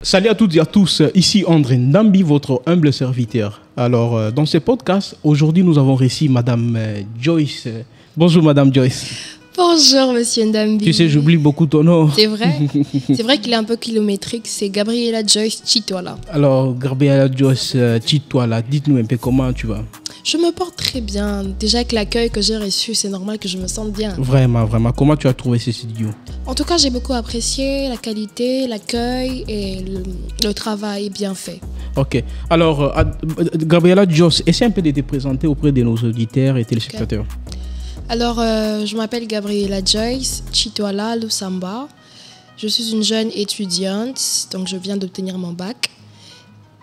Salut à toutes et à tous, ici André Ndambi, votre humble serviteur. Alors, dans ce podcast, aujourd'hui, nous avons reçu Madame Joyce. Bonjour Madame Joyce. Bonjour Monsieur Ndambi. Tu sais, j'oublie beaucoup ton nom. C'est vrai. C'est vrai qu'il est un peu kilométrique. C'est Gabriela Joyce Chitwala. Alors, Gabriela Joyce Chitwala, dites-nous un peu comment tu vas. Je me porte très bien. Déjà avec l'accueil que j'ai reçu, c'est normal que je me sente bien. Vraiment, vraiment. Comment tu as trouvé ce studio? En tout cas, j'ai beaucoup apprécié la qualité, l'accueil et le travail bien fait. Ok. Alors, Gabriela Joyce, essaie un peu de te présenter auprès de nos auditeurs et téléspectateurs. Okay. Alors, je m'appelle Gabriela Joyce Chitwala Lusamba. Je suis une jeune étudiante, donc je viens d'obtenir mon bac.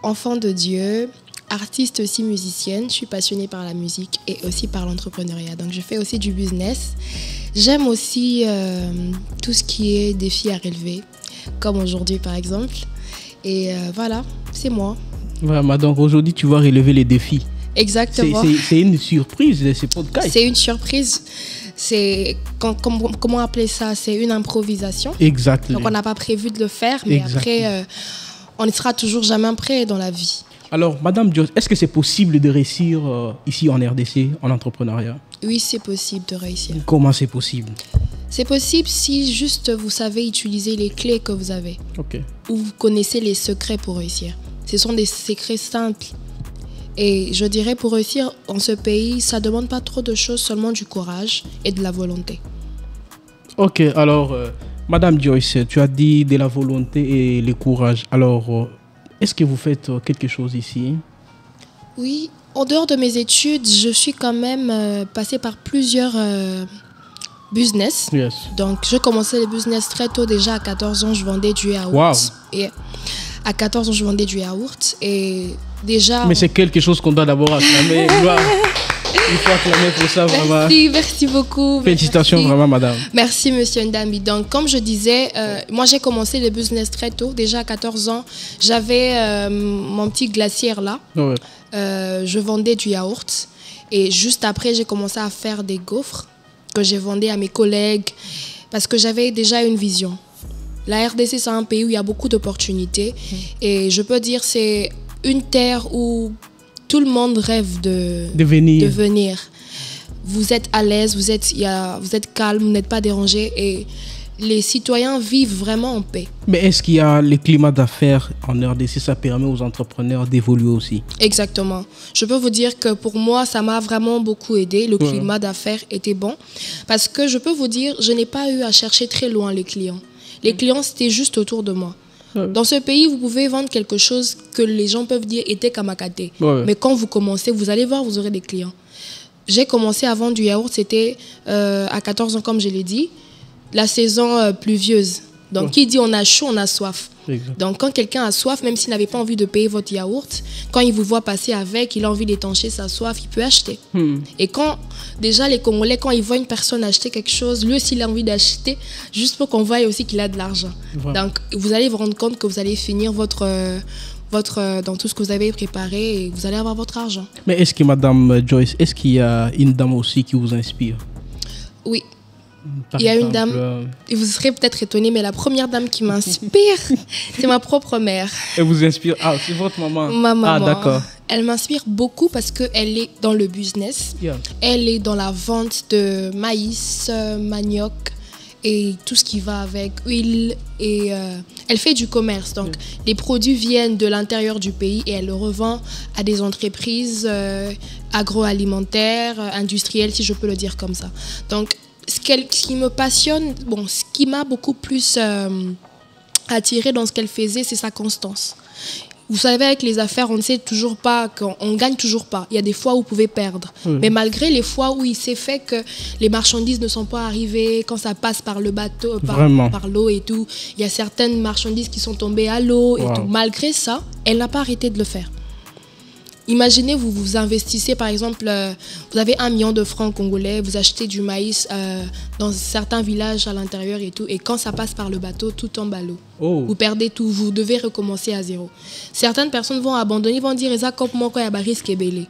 Enfant de Dieu, artiste aussi musicienne. Je suis passionnée par la musique et aussi par l'entrepreneuriat. Donc, je fais aussi du business. J'aime aussi tout ce qui est défi à relever, comme aujourd'hui par exemple. Et voilà, c'est moi. Vraiment, donc aujourd'hui, tu vas relever les défis. Exactement. C'est une surprise, ce podcast. C'est une surprise. C'est, comment appeler ça? C'est une improvisation. Exactement. Donc on n'a pas prévu de le faire, mais après, on ne sera toujours jamais prêt dans la vie. Alors, Madame Joyce, est-ce que c'est possible de réussir ici en RDC, en entrepreneuriat? Oui, c'est possible de réussir. Comment c'est possible? C'est possible si juste vous savez utiliser les clés que vous avez. Ok. Ou vous connaissez les secrets pour réussir. Ce sont des secrets simples. Et je dirais pour réussir en ce pays, ça ne demande pas trop de choses, seulement du courage et de la volonté. Ok, alors, Madame Joyce, tu as dit de la volonté et le courage. Alors, est-ce que vous faites quelque chose ici? Oui, en dehors de mes études, je suis quand même passée par plusieurs business. Yes. Donc, j'ai commencé le business très tôt. Déjà, à 14 ans, je vendais du yaourt. Wow. Et à 14 ans, je vendais du yaourt. Et déjà... Mais c'est quelque chose qu'on doit d'abord acclamer. Il faut acclamer pour ça, vraiment. Merci beaucoup. Félicitations, merci. Vraiment, madame. Merci, monsieur Ndambi. Donc, comme je disais, moi, j'ai commencé le business très tôt. Déjà, à 14 ans, j'avais mon petit glacière là. Ouais. Je vendais du yaourt. Et juste après, j'ai commencé à faire des gaufres que j'ai vendu à mes collègues parce que j'avais déjà une vision. La RDC, c'est un pays où il y a beaucoup d'opportunités. Et je peux dire c'est une terre où tout le monde rêve de venir. Vous êtes à l'aise, vous êtes calme, vous n'êtes pas dérangé et les citoyens vivent vraiment en paix. Mais est-ce qu'il y a le climat d'affaires en RDC, ça permet aux entrepreneurs d'évoluer aussi? Exactement. Je peux vous dire que pour moi, ça m'a vraiment beaucoup aidé. Le climat d'affaires était bon parce que je peux vous dire, je n'ai pas eu à chercher très loin les clients. Les clients, c'était juste autour de moi. Dans ce pays, vous pouvez vendre quelque chose que les gens peuvent dire était kamakaté. Mais quand vous commencez, vous allez voir, vous aurez des clients. J'ai commencé à vendre du yaourt, c'était à 14 ans, comme je l'ai dit, la saison pluvieuse. Donc, qui dit on a chaud, on a soif. Exact. Donc, quand quelqu'un a soif, même s'il n'avait pas envie de payer votre yaourt, quand il vous voit passer avec, il a envie d'étancher sa soif, il peut acheter. Et quand, déjà, les Congolais, quand ils voient une personne acheter quelque chose, lui aussi, il a envie d'acheter, juste pour qu'on voie aussi qu'il a de l'argent. Donc, vous allez vous rendre compte que vous allez finir dans tout ce que vous avez préparé et vous allez avoir votre argent. Mais est-ce que, Madame Joyce, est-ce qu'il y a une dame aussi qui vous inspire? Oui. Il y a une dame, et vous serez peut-être étonné, mais la première dame qui m'inspire, c'est ma propre mère. Elle vous inspire? Ah, c'est votre maman? Ma maman. Ah, d'accord. Elle m'inspire beaucoup parce qu'elle est dans le business. Elle est dans la vente de maïs, manioc et tout ce qui va avec, huile. Et elle fait du commerce. Donc, les produits viennent de l'intérieur du pays et elle le revend à des entreprises agroalimentaires, industrielles, si je peux le dire comme ça. Donc, ce qui me passionne, ce qui m'a beaucoup plus attiré dans ce qu'elle faisait, c'est sa constance. Vous savez, avec les affaires, on ne sait toujours pas, on ne gagne toujours pas. Il y a des fois où vous pouvez perdre. Mais malgré les fois où il s'est fait que les marchandises ne sont pas arrivées, quand ça passe par le bateau, par l'eau et tout, il y a certaines marchandises qui sont tombées à l'eau et tout. Malgré ça, elle n'a pas arrêté de le faire. Imaginez, vous investissez, par exemple, vous avez 1 million de francs congolais, vous achetez du maïs dans certains villages à l'intérieur et tout, et quand ça passe par le bateau, tout tombe à l'eau. Vous perdez tout, vous devez recommencer à zéro. Certaines personnes vont abandonner, vont dire « Eza cop moi quoi, y a risque et belé ».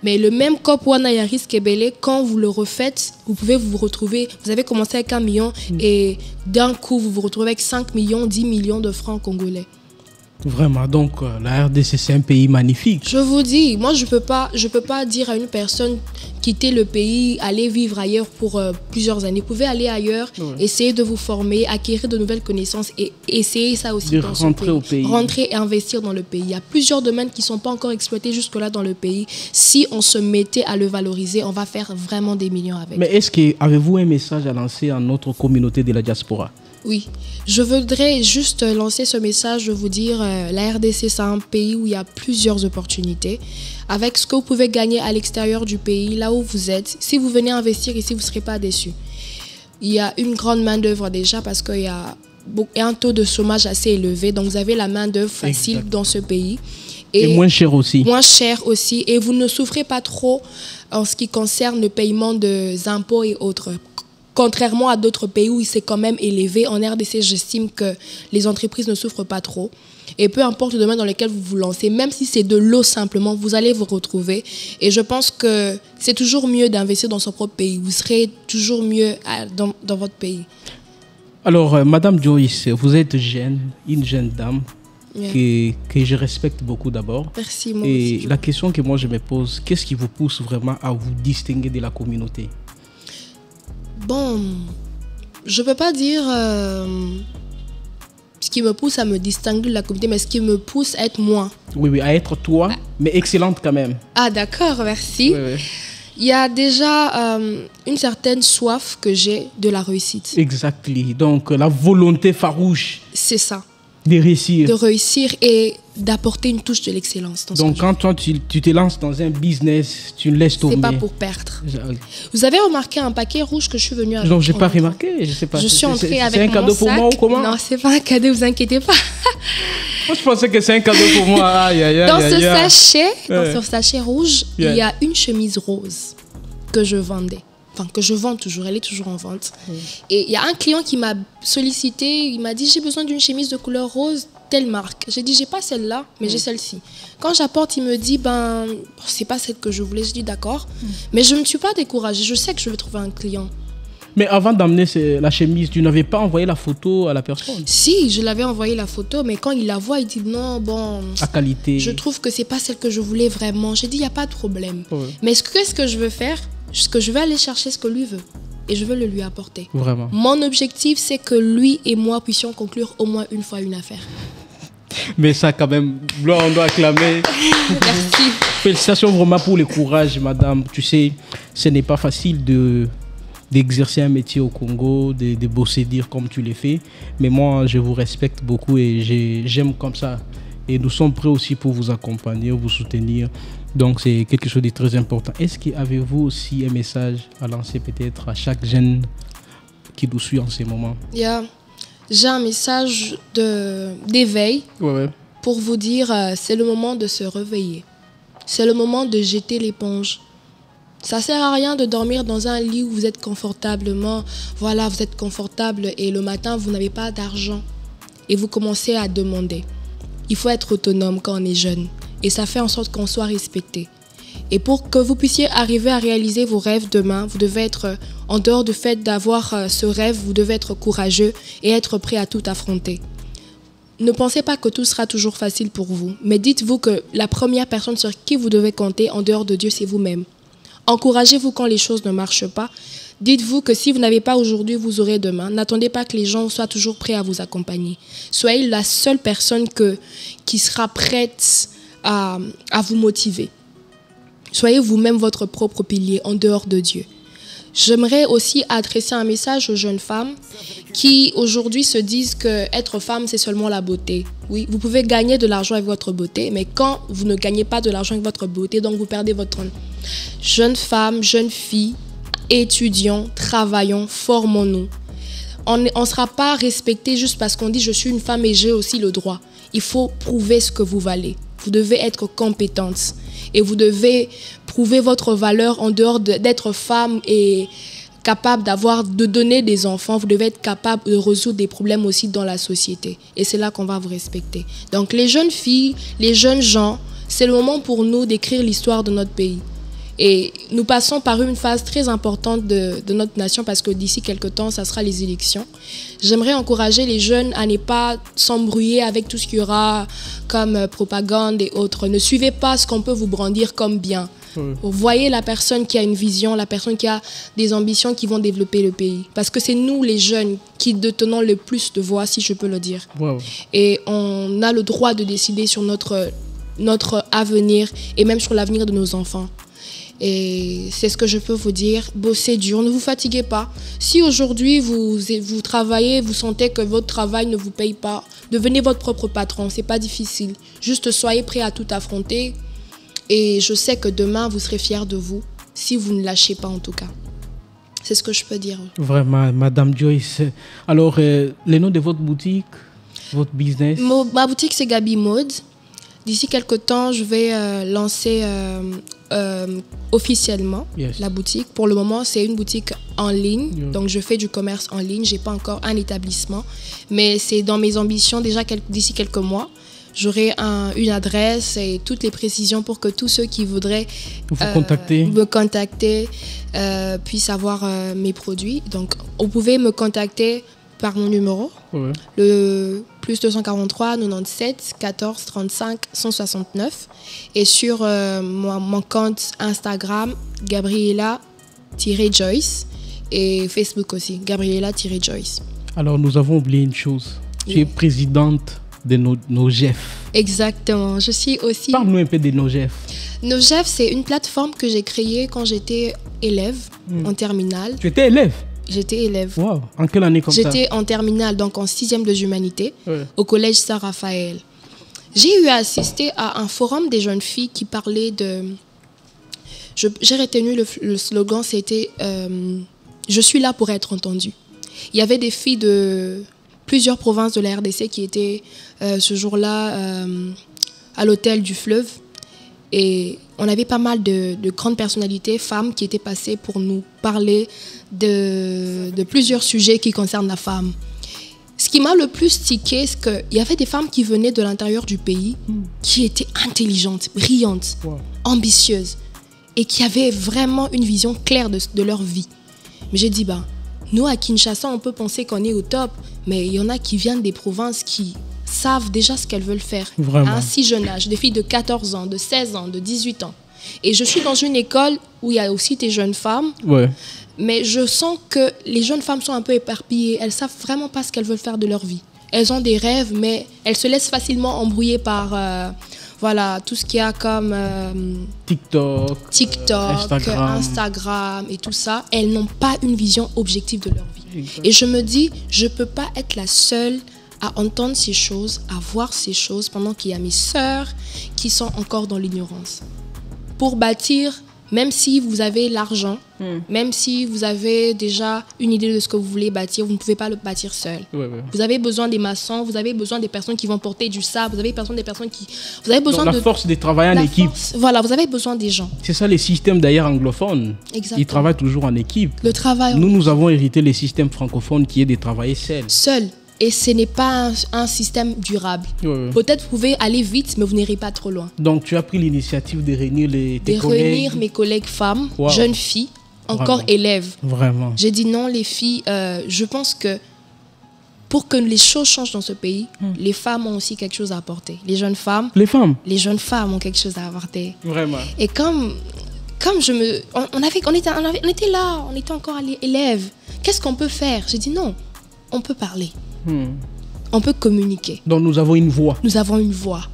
Mais le même cop wana ya risque et belé, quand vous le refaites, vous pouvez vous retrouver, vous avez commencé avec 1 million et d'un coup, vous vous retrouvez avec 5 millions, 10 millions de francs congolais. Vraiment, donc la RDC, c'est un pays magnifique. Je vous dis, moi, je peux pas dire à une personne quitter le pays, aller vivre ailleurs pour plusieurs années. Vous pouvez aller ailleurs, essayer de vous former, acquérir de nouvelles connaissances et essayer ça aussi de dans rentrer ce pays. au pays. Rentrer et investir dans le pays. Il y a plusieurs domaines qui ne sont pas encore exploités jusque-là dans le pays. Si on se mettait à le valoriser, on va faire vraiment des millions avec. Mais est-ce que avez-vous un message à lancer à notre communauté de la diaspora? Oui, je voudrais juste lancer ce message de vous dire la RDC, c'est un pays où il y a plusieurs opportunités. Avec ce que vous pouvez gagner à l'extérieur du pays, là où vous êtes, si vous venez investir ici, vous ne serez pas déçus. Il y a une grande main-d'œuvre déjà parce qu'il y a un taux de chômage assez élevé. Donc, vous avez la main-d'œuvre facile dans ce pays. Et moins cher aussi. Moins cher aussi. Et vous ne souffrez pas trop en ce qui concerne le paiement des impôts et autres. Contrairement à d'autres pays où c'est quand même élevé, en RDC, j'estime que les entreprises ne souffrent pas trop. Et peu importe le domaine dans lequel vous vous lancez, même si c'est de l'eau simplement, vous allez vous retrouver. Et je pense que c'est toujours mieux d'investir dans son propre pays. Vous serez toujours mieux dans votre pays. Alors, Madame Joyce, vous êtes jeune, une jeune dame que je respecte beaucoup d'abord. Merci, moi Et aussi. la question que moi je me pose, qu'est-ce qui vous pousse vraiment à vous distinguer de la communauté? Bon, je ne peux pas dire ce qui me pousse à me distinguer de la communauté, mais ce qui me pousse à être moi. Oui, à être toi, mais excellente quand même. Ah d'accord, merci. Oui. Il y a déjà une certaine soif que j'ai de la réussite. Exactement. Donc, la volonté farouche C'est ça. de réussir. De réussir et d'apporter une touche de l'excellence. Donc, quand toi, tu te lances dans un business, tu ne laisses tomber. C'est pas pour perdre. Vous avez remarqué un paquet rouge que je suis venue avec? Non, je n'ai pas remarqué. Je sais pas. Je suis entrée avec mon sac. C'est un cadeau pour moi ou comment? Non, c'est pas un cadeau, vous inquiétez pas. Moi, je pensais que c'est un cadeau pour moi. Aïe, aïe, aïe, Dans aïe, ce sachet rouge, il y a une chemise rose que je vendais. Enfin, que je vends toujours, elle est toujours en vente. Et il y a un client qui m'a sollicité, il m'a dit j'ai besoin d'une chemise de couleur rose, telle marque. J'ai dit j'ai pas celle-là, mais j'ai celle-ci. Quand j'apporte, il me dit c'est pas celle que je voulais. Je dis d'accord, mais je ne me suis pas découragée. Je sais que je vais trouver un client. Mais avant d'amener la chemise, tu n'avais pas envoyé la photo à la personne? Si, je l'avais envoyé la photo, mais quand il la voit, il dit non, à qualité. Je trouve que c'est pas celle que je voulais vraiment. J'ai dit il y a pas de problème. Mais qu'est-ce que je veux faire? Que je vais aller chercher ce que lui veut et je veux le lui apporter. Vraiment. Mon objectif, c'est que lui et moi puissions conclure au moins une fois une affaire. Mais ça, quand même, on doit acclamer. Merci. Félicitations vraiment pour le courage, madame. Tu sais, ce n'est pas facile d'exercer un métier au Congo, de bosser dire comme tu l'as fait. Mais moi, je vous respecte beaucoup et j'aime comme ça. Et nous sommes prêts aussi pour vous accompagner, vous soutenir. Donc, c'est quelque chose de très important. Est-ce qu'avez-vous aussi un message à lancer peut-être à chaque jeune qui nous suit en ce moment? J'ai un message d'éveil pour vous dire c'est le moment de se réveiller. C'est le moment de jeter l'éponge. Ça ne sert à rien de dormir dans un lit où vous êtes confortablement. Voilà, vous êtes confortable et le matin, vous n'avez pas d'argent. Et vous commencez à demander. Il faut être autonome quand on est jeune. Et ça fait en sorte qu'on soit respecté. Et pour que vous puissiez arriver à réaliser vos rêves demain, vous devez être, en dehors du fait d'avoir ce rêve, vous devez être courageux et être prêt à tout affronter. Ne pensez pas que tout sera toujours facile pour vous, mais dites-vous que la première personne sur qui vous devez compter en dehors de Dieu, c'est vous-même. Encouragez-vous quand les choses ne marchent pas. Dites-vous que si vous n'avez pas aujourd'hui, vous aurez demain. N'attendez pas que les gens soient toujours prêts à vous accompagner. Soyez la seule personne qui sera prête à vous motiver. Soyez vous-même votre propre pilier en dehors de Dieu. J'aimerais aussi adresser un message aux jeunes femmes qui aujourd'hui se disent qu'être femme, c'est seulement la beauté. Oui, vous pouvez gagner de l'argent avec votre beauté, mais quand vous ne gagnez pas de l'argent avec votre beauté, donc vous perdez votre trône. Jeunes femmes, jeunes filles, étudiants, travaillons, formons-nous. On ne sera pas respecté juste parce qu'on dit je suis une femme et j'ai aussi le droit. Il faut prouver ce que vous valez. Vous devez être compétente et vous devez prouver votre valeur en dehors d'être femme et capable de donner des enfants. Vous devez être capable de résoudre des problèmes aussi dans la société. Et c'est là qu'on va vous respecter. Donc les jeunes filles, les jeunes gens, c'est le moment pour nous d'écrire l'histoire de notre pays. Et nous passons par une phase très importante de notre nation parce que d'ici quelques temps, ça sera les élections. J'aimerais encourager les jeunes à ne pas s'embrouiller avec tout ce qu'il y aura comme propagande et autres. Ne suivez pas ce qu'on peut vous brandir comme bien. Vous voyez la personne qui a une vision, la personne qui a des ambitions qui vont développer le pays. Parce que c'est nous, les jeunes, qui détenons le plus de voix, si je peux le dire. Wow. Et on a le droit de décider sur notre avenir et même sur l'avenir de nos enfants. Et c'est ce que je peux vous dire. Bossez dur, ne vous fatiguez pas. Si aujourd'hui vous travaillez, vous sentez que votre travail ne vous paye pas, devenez votre propre patron, c'est pas difficile. Juste soyez prêt à tout affronter. Et je sais que demain, vous serez fiers de vous, si vous ne lâchez pas en tout cas. C'est ce que je peux dire. Vraiment, Madame Joyce. Alors, le nom de votre boutique, votre business? Ma boutique, c'est Gabi Mode. D'ici quelques temps, je vais lancer officiellement la boutique. Pour le moment, c'est une boutique en ligne. Donc, je fais du commerce en ligne. Je n'ai pas encore un établissement. Mais c'est dans mes ambitions déjà d'ici quelques mois. J'aurai une adresse et toutes les précisions pour que tous ceux qui voudraient me contacter puissent avoir mes produits. Donc, vous pouvez me contacter par mon numéro, le plus 243 97 14 35 169. Et sur mon compte Instagram, Gabriela-Joyce, et Facebook aussi, Gabriela-Joyce. Alors, nous avons oublié une chose. Tu es présidente de Nogef. Exactement. Je suis aussi... Parle-nous un peu de Nogef. Nogef, c'est une plateforme que j'ai créée quand j'étais élève en terminale. Tu étais élève? J'étais élève. Wow. En quelle année comme ça? J'étais en terminale, donc en 6e de humanité, au collège Saint-Raphaël. J'ai eu à assister à un forum des jeunes filles qui parlait de... J'ai retenu le slogan, c'était « Je suis là pour être entendue ». Il y avait des filles de plusieurs provinces de la RDC qui étaient ce jour-là à l'hôtel du Fleuve. Et on avait pas mal de grandes personnalités, femmes, qui étaient passées pour nous parler de plusieurs sujets qui concernent la femme. Ce qui m'a le plus tiqué, c'est qu'il y avait des femmes qui venaient de l'intérieur du pays, qui étaient intelligentes, brillantes, ambitieuses, et qui avaient vraiment une vision claire de leur vie. Mais j'ai dit, nous, à Kinshasa, on peut penser qu'on est au top, mais il y en a qui viennent des provinces qui savent déjà ce qu'elles veulent faire. Vraiment. À un si jeune âge, des filles de 14 ans, de 16 ans, de 18 ans. Et je suis dans une école où il y a aussi des jeunes femmes, mais je sens que les jeunes femmes sont un peu éparpillées. Elles ne savent vraiment pas ce qu'elles veulent faire de leur vie. Elles ont des rêves, mais elles se laissent facilement embrouiller par tout ce qu'il y a comme TikTok, Instagram et tout ça. Elles n'ont pas une vision objective de leur vie. Exactement. Et je me dis, je ne peux pas être la seule à entendre ces choses, à voir ces choses, pendant qu'il y a mes sœurs qui sont encore dans l'ignorance. Pour bâtir, même si vous avez l'argent, même si vous avez déjà une idée de ce que vous voulez bâtir, vous ne pouvez pas le bâtir seul. Vous avez besoin des maçons, vous avez besoin des personnes qui vont porter du sable, vous avez besoin des personnes qui... Vous avez besoin la force de travailler en équipe. Voilà, vous avez besoin des gens. C'est ça les systèmes d'ailleurs anglophones. Exactement. Ils travaillent toujours en équipe. Le travail... Nous avons hérité les systèmes francophones qui est de travailler seul. Et ce n'est pas un système durable. Peut-être vous pouvez aller vite, mais vous n'irez pas trop loin. Donc, tu as pris l'initiative de réunir tes collègues. De réunir mes collègues femmes, jeunes filles, encore élèves. Vraiment. J'ai dit non, les filles, je pense que pour que les choses changent dans ce pays, les femmes ont aussi quelque chose à apporter. Les jeunes femmes. Les femmes. Les jeunes femmes ont quelque chose à apporter. Vraiment. Et comme on était là, on était encore élèves. Qu'est-ce qu'on peut faire? J'ai dit non, on peut parler. On peut communiquer. Donc nous avons une voix. Nous avons une voix.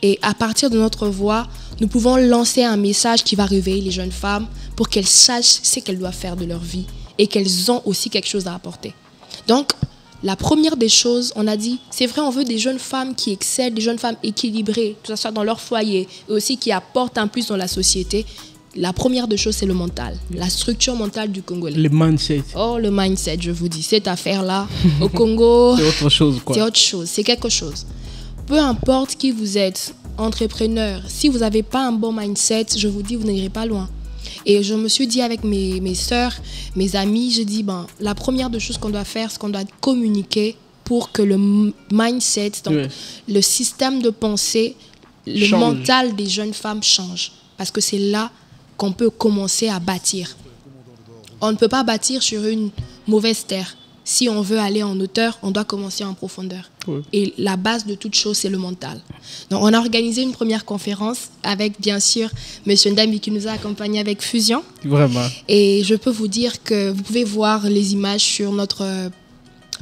Et à partir de notre voix, nous pouvons lancer un message qui va réveiller les jeunes femmes pour qu'elles sachent ce qu'elles doivent faire de leur vie et qu'elles ont aussi quelque chose à apporter. Donc, la première des choses, on a dit, c'est vrai, on veut des jeunes femmes qui excellent, des jeunes femmes équilibrées, que ce soit dans leur foyer et aussi qui apportent un plus dans la société. La première des choses, c'est le mental, la structure mentale du Congolais. Le mindset. Oh, le mindset, je vous dis, cette affaire-là, au Congo... c'est autre chose, quoi. C'est autre chose, c'est quelque chose. Peu importe qui vous êtes, entrepreneur, si vous n'avez pas un bon mindset, je vous dis, vous n'irez pas loin. Et je me suis dit avec mes sœurs, mes amis, je dis, la première des choses qu'on doit faire, c'est qu'on doit communiquer pour que le mindset, donc le système de pensée, le mental des jeunes femmes change. Parce que c'est là qu'on peut commencer à bâtir. On ne peut pas bâtir sur une mauvaise terre. Si on veut aller en hauteur, on doit commencer en profondeur. Oui. Et la base de toute chose, c'est le mental. Donc, on a organisé une première conférence avec, bien sûr, M. Ndambi qui nous a accompagnés avec Fusion. Vraiment. Et je peux vous dire que vous pouvez voir les images sur notre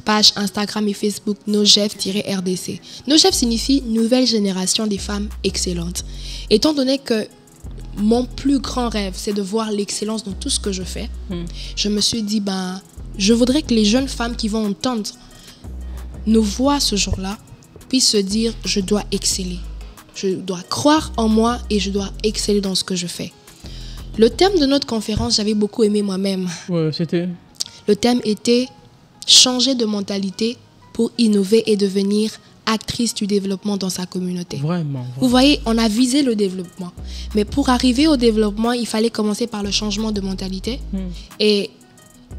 page Instagram et Facebook NoGEF-RDC. NoGEF signifie Nouvelle Génération des Femmes Excellentes. Étant donné que mon plus grand rêve, c'est de voir l'excellence dans tout ce que je fais, je me suis dit, je voudrais que les jeunes femmes qui vont entendre nos voix ce jour-là puissent se dire, je dois exceller. Je dois croire en moi et je dois exceller dans ce que je fais. Le thème de notre conférence, j'avais beaucoup aimé moi-même. Ouais, c'était... Le thème était changer de mentalité pour innover et devenir actrice du développement dans sa communauté. Vraiment. Vous voyez, on a visé le développement. Mais pour arriver au développement, il fallait commencer par le changement de mentalité. Et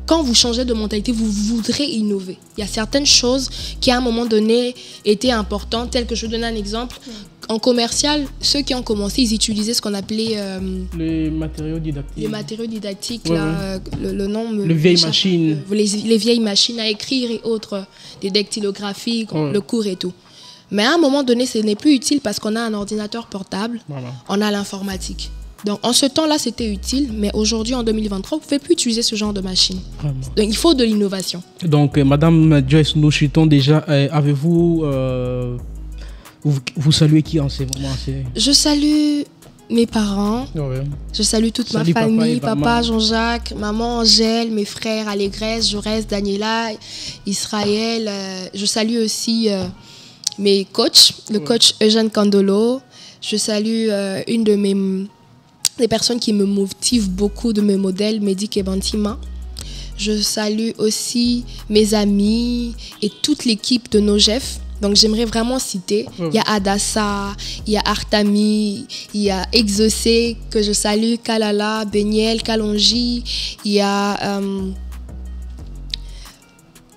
quand vous changez de mentalité, vous voudrez innover. Il y a certaines choses qui, à un moment donné, étaient importantes, telles que je donne un exemple. En commercial, ceux qui ont commencé, ils utilisaient ce qu'on appelait... les matériaux didactiques. Les matériaux didactiques, ouais, là, ouais. Le nom... Les vieilles machines. Les vieilles machines à écrire et autres, des dactylographies, le cours et tout. Mais à un moment donné, ce n'est plus utile parce qu'on a un ordinateur portable, voilà. On a l'informatique. Donc, en ce temps-là, c'était utile, mais aujourd'hui, en 2023, vous ne pouvez plus utiliser ce genre de machine. Vraiment. Donc, il faut de l'innovation. Donc, Madame Joyce, nous chutons déjà. Avez-vous... vous saluez qui en ces moments? Je salue mes parents. Ouais. Je salue toute ma famille. Papa Jean-Jacques, maman Angèle, mes frères Allégresse, Jaurès, Daniela, Israël. Je salue aussi mes coachs, le coach Eugène Candolo. Je salue une de des personnes qui me motivent beaucoup, de mes modèles, Mehdi Kebantima. Je salue aussi mes amis et toute l'équipe de NoGEF. Donc j'aimerais vraiment citer. Il y a Adassa, il y a Artami, il y a Exaucé, que je salue, Kalala, Beniel, Kalonji, il y a...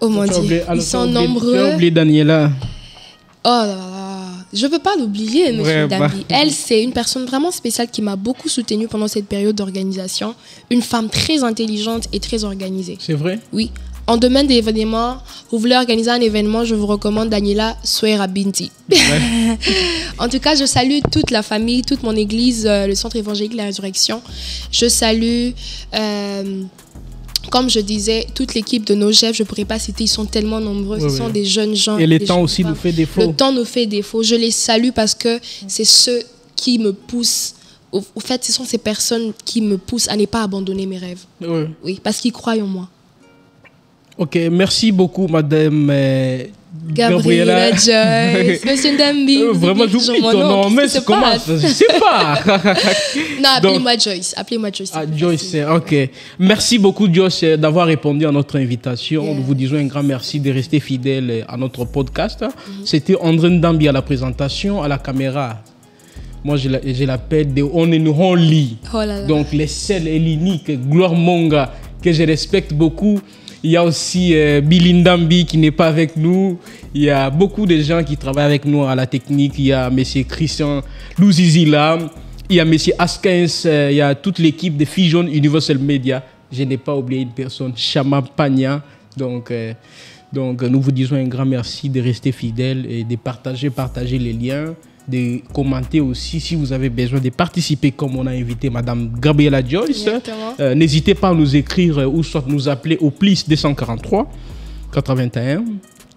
oh mon Dieu, ils sont nombreux. Tu as oublié Daniela. Oh là là. Je ne peux pas l'oublier, M. Ndambi. Elle, c'est une personne vraiment spéciale qui m'a beaucoup soutenue pendant cette période d'organisation. Une femme très intelligente et très organisée. C'est vrai? Oui. En domaine d'événements, vous voulez organiser un événement, je vous recommande Daniela Souera-Binti. Ouais. En tout cas, je salue toute la famille, toute mon église, le Centre évangélique de la Résurrection. Je salue... comme je disais, toute l'équipe de NoGEF, je ne pourrais pas citer, ils sont tellement nombreux, ce sont des jeunes gens. Et le temps aussi nous fait défaut. Le temps nous fait défaut. Je les salue parce que c'est ceux qui me poussent. Au fait, ce sont ces personnes qui me poussent à ne pas abandonner mes rêves. Oui, parce qu'ils croient en moi. Ok, merci beaucoup, Madame Gabriela Joyce. Monsieur Ndambi. Vraiment, j'oublie ton nom, mais c'est comment? Je ne sais pas. Non, appelez-moi Joyce. Appelez-moi Joyce. Ah, Joyce, ok. Merci beaucoup, Joyce, d'avoir répondu à notre invitation. Nous vous disons un grand merci de rester fidèle à notre podcast. C'était André Ndambi à la présentation, à la caméra. Moi, je l'appelle The One and Only. Oh là là. Donc, les seuls et l'unique, Gloire Monga, que je respecte beaucoup. Il y a aussi Billy Ndambi qui n'est pas avec nous. Il y a beaucoup de gens qui travaillent avec nous à la technique. Il y a M. Christian Louzizila. Il y a M. Askens. Il y a toute l'équipe de Fusion Universal Media. Je n'ai pas oublié une personne, Chama Pagna. Donc, nous vous disons un grand merci de rester fidèles et de partager les liens, de commenter aussi si vous avez besoin de participer comme on a invité Madame Gabriela Joyce. N'hésitez pas à nous écrire ou soit nous appeler au plus 243 81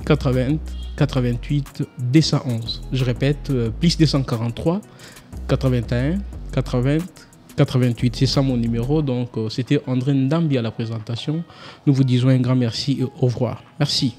80 88 211. Je répète, plus 243 81 80 88. C'est ça mon numéro. Donc c'était André Ndambi à la présentation. Nous vous disons un grand merci et au revoir. Merci.